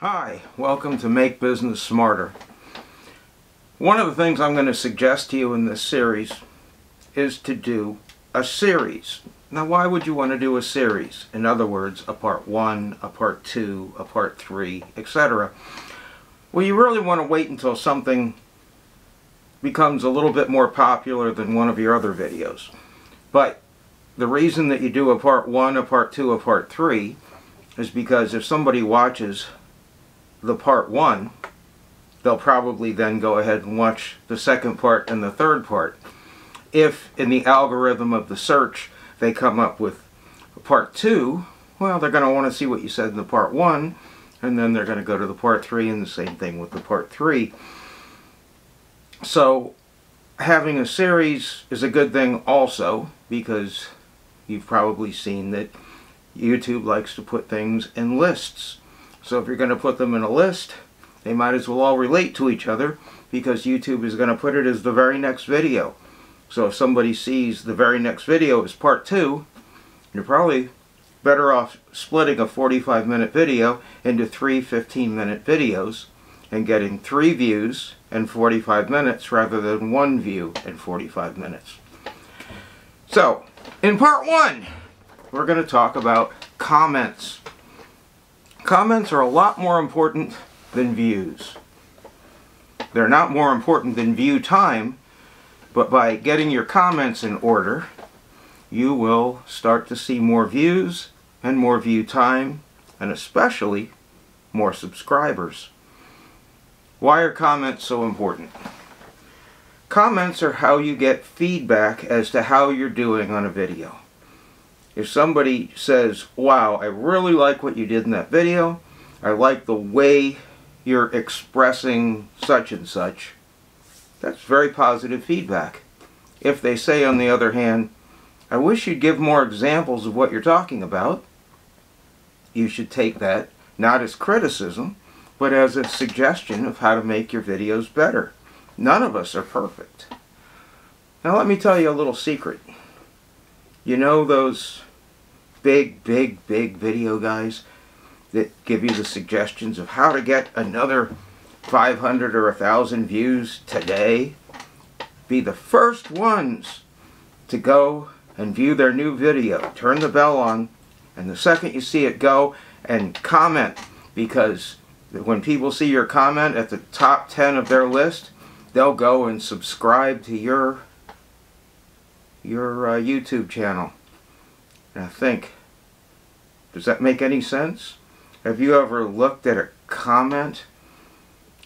Hi, welcome to Make Business Smarter. One of the things I'm going to suggest to you in this series is to do a series. Now, why would you want to do a series? In other words, a part 1, a part 2, a part 3, etc. Well, you really want to wait until something becomes a little bit more popular than one of your other videos. But the reason that you do a part 1, a part 2, a part 3 is because if somebody watches the part 1, they'll probably then go ahead and watch the second part and the third part. If in the algorithm of the search they come up with part 2, well, they're going to want to see what you said in the part 1, and then they're going to go to the part 3, and the same thing with the part 3. So having a series is a good thing also, because you've probably seen that YouTube likes to put things in lists. So if you're going to put them in a list, they might as well all relate to each other, because YouTube is going to put it as the very next video. So if somebody sees the very next video as part 2, you're probably better off splitting a 45-minute video into 3 15-minute videos and getting 3 views in 45 minutes rather than 1 view in 45 minutes. So, in part 1, we're going to talk about comments. Comments are a lot more important than views. They're not more important than view time, but by getting your comments in order, you will start to see more views and more view time, and especially more subscribers. Why are comments so important? Comments are how you get feedback as to how you're doing on a video. If somebody says, wow, I really like what you did in that video, I like the way you're expressing such and such, that's very positive feedback. If they say, on the other hand, I wish you'd give more examples of what you're talking about, you should take that not as criticism, but as a suggestion of how to make your videos better. None of us are perfect. Now let me tell you a little secret. You know those big video guys that give you the suggestions of how to get another 500 or 1,000 views today? Be the first ones to go and view their new video. Turn the bell on, and the second you see it, go and comment, because when people see your comment at the top 10 of their list, they'll go and subscribe to your YouTube channel. Now think, does that make any sense? Have you ever looked at a comment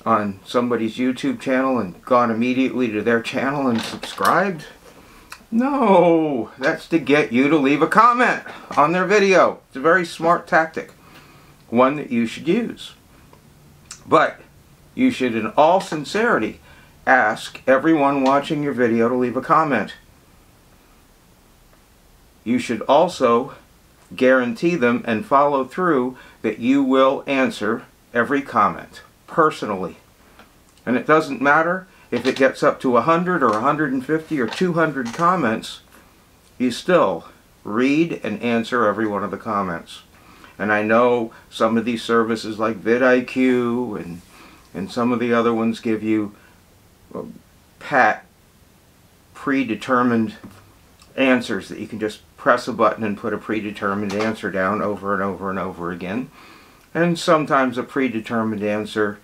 on somebody's YouTube channel and gone immediately to their channel and subscribed? No, that's to get you to leave a comment on their video. It's a very smart tactic, one that you should use. But you should, in all sincerity, ask everyone watching your video to leave a comment. You should also guarantee them and follow through that you will answer every comment personally. And it doesn't matter if it gets up to 100 or 150 or 200 comments, you still read and answer every one of the comments. And I know some of these services like vidIQ and some of the other ones give you predetermined answers that you can just press a button and put a predetermined answer down over and over and over again. And sometimes a predetermined answer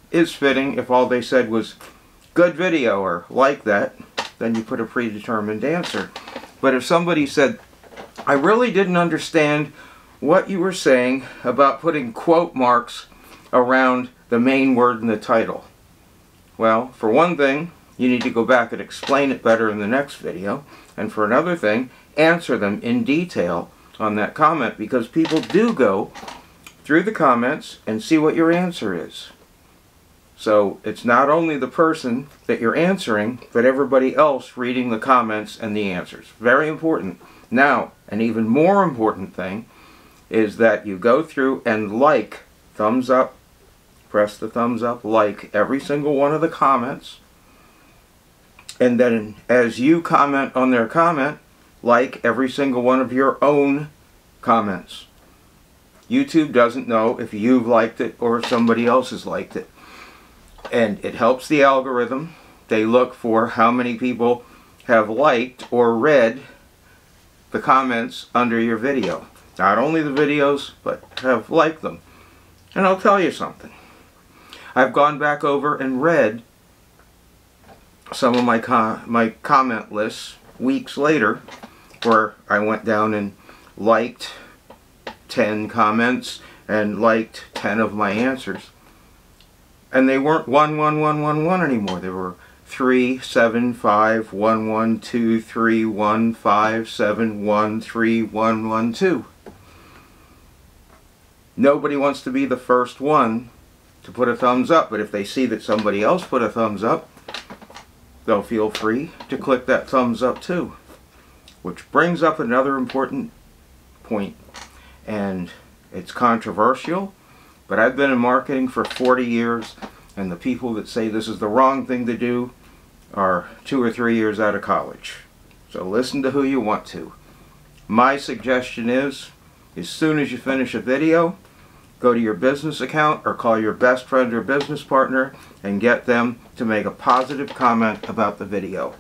is fitting. If all they said was good video or like that, then you put a predetermined answer. But if somebody said, I really didn't understand what you were saying about putting quote marks around the main word in the title, well, for one thing, you need to go back and explain it better in the next video. And for another thing, answer them in detail on that comment, because people do go through the comments and see what your answer is. So it's not only the person that you're answering, but everybody else reading the comments and the answers. Very important. Now, an even more important thing is that you go through and like, thumbs up, press the thumbs up, like every single one of the comments. And then as you comment on their comment, like every single one of your own comments. YouTube doesn't know if you've liked it or if somebody else has liked it. And it helps the algorithm. They look for how many people have liked or read the comments under your video. Not only the videos, but have liked them. And I'll tell you something. I've gone back over and read some of my comment lists weeks later, where I went down and liked 10 comments and liked 10 of my answers. And they weren't 1, 1, 1, 1, 1 anymore. They were 3, 7, 5, 1, 1, 2, 3, 1, 5, 7, 1, 3, 1, 1, 2. Nobody wants to be the first one to put a thumbs up, but if they see that somebody else put a thumbs up, they'll feel free to click that thumbs up too. Which brings up another important point, and it's controversial, but I've been in marketing for 40 years, and the people that say this is the wrong thing to do are 2 or 3 years out of college. So listen to who you want to. My suggestion is, as soon as you finish a video, go to your business account or call your best friend or business partner and get them to make a positive comment about the video.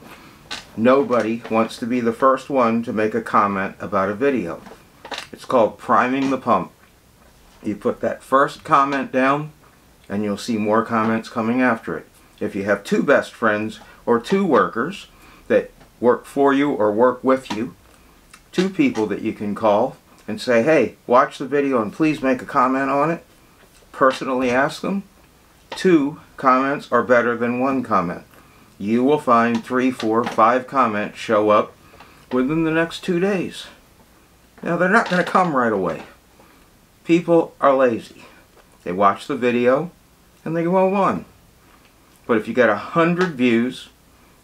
Nobody wants to be the first one to make a comment about a video. It's called priming the pump. You put that first comment down and you'll see more comments coming after it. If you have 2 best friends or 2 workers that work for you or work with you, 2 people that you can call and say, hey, watch the video and please make a comment on it. Personally ask them. 2 comments are better than 1 comment. You will find 3, 4, 5 comments show up within the next 2 days. Now, they're not going to come right away. People are lazy. They watch the video and they go on. But if you get 100 views,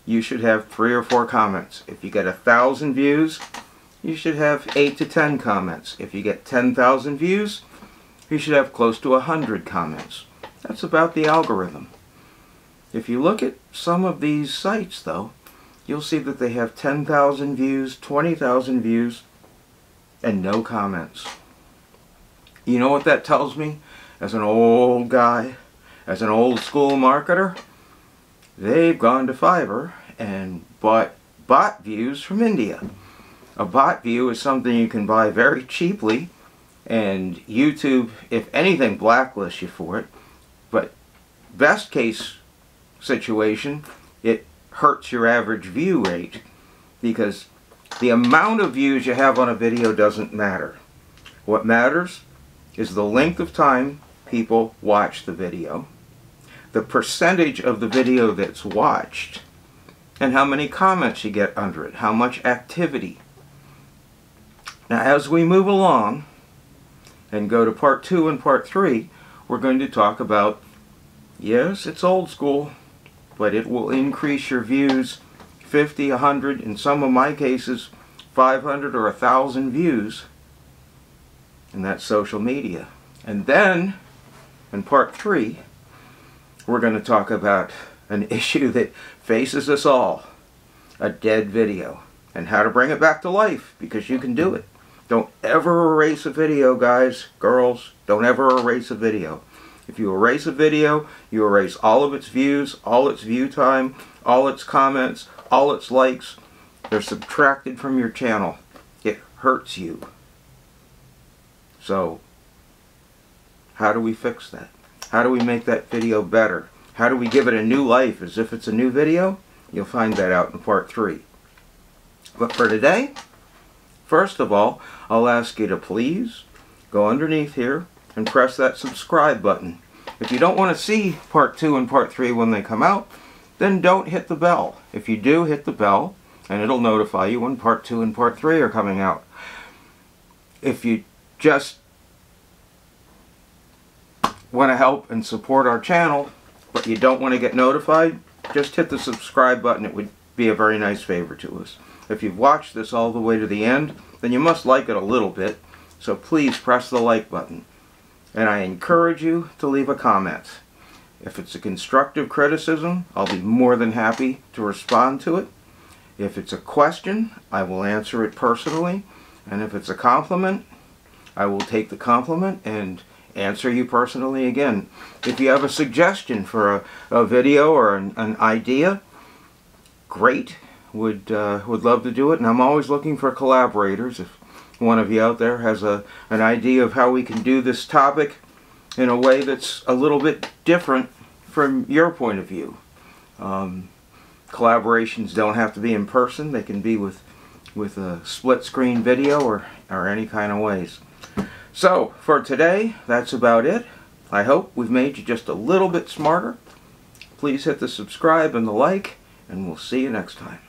you should have 3 or 4 comments. If you get 1,000 views, you should have 8 to 10 comments. If you get 10,000 views, you should have close to 100 comments. That's about the algorithm. If you look at some of these sites, though, you'll see that they have 10,000 views, 20,000 views, and no comments. You know what that tells me? As an old guy, as an old school marketer, they've gone to Fiverr and bought bot views from India. A bot view is something you can buy very cheaply, and YouTube, if anything, blacklists you for it. But best case situation, it hurts your average view rate, because the amount of views you have on a video doesn't matter. What matters is the length of time people watch the video, the percentage of the video that's watched, and how many comments you get under it, how much activity. Now, as we move along and go to part 2 and part 3, we're going to talk about, yes, it's old school, but it will increase your views 50, 100, in some of my cases 500 or 1,000 views, and that's social media. And then in part 3, we're going to talk about an issue that faces us all, a dead video, and how to bring it back to life, because you can do it. Don't ever erase a video, guys, girls. Don't ever erase a video. If you erase a video, you erase all of its views, all its view time, all its comments, all its likes. They're subtracted from your channel. It hurts you. So, how do we fix that? How do we make that video better? How do we give it a new life as if it's a new video? You'll find that out in part 3. But for today, first of all, I'll ask you to please go underneath here and press that subscribe button. If you don't want to see part 2 and part 3 when they come out, then don't hit the bell. If you do, hit the bell, and it'll notify you when part 2 and part 3 are coming out. If you just want to help and support our channel, but you don't want to get notified, just hit the subscribe button. It would be a very nice favor to us. If you've watched this all the way to the end, then you must like it a little bit, so please press the like button. And I encourage you to leave a comment. If it's a constructive criticism, I'll be more than happy to respond to it. If it's a question, I will answer it personally. And if it's a compliment, I will take the compliment and answer you personally again. If you have a suggestion for a video or an idea, great. Would love to do it, and I'm always looking for collaborators. If one of you out there has an idea of how we can do this topic in a way that's a little bit different from your point of view. Collaborations don't have to be in person. They can be with a split screen video or any kind of ways. So for today, that's about it. I hope we've made you just a little bit smarter. Please hit the subscribe and the like, and we'll see you next time.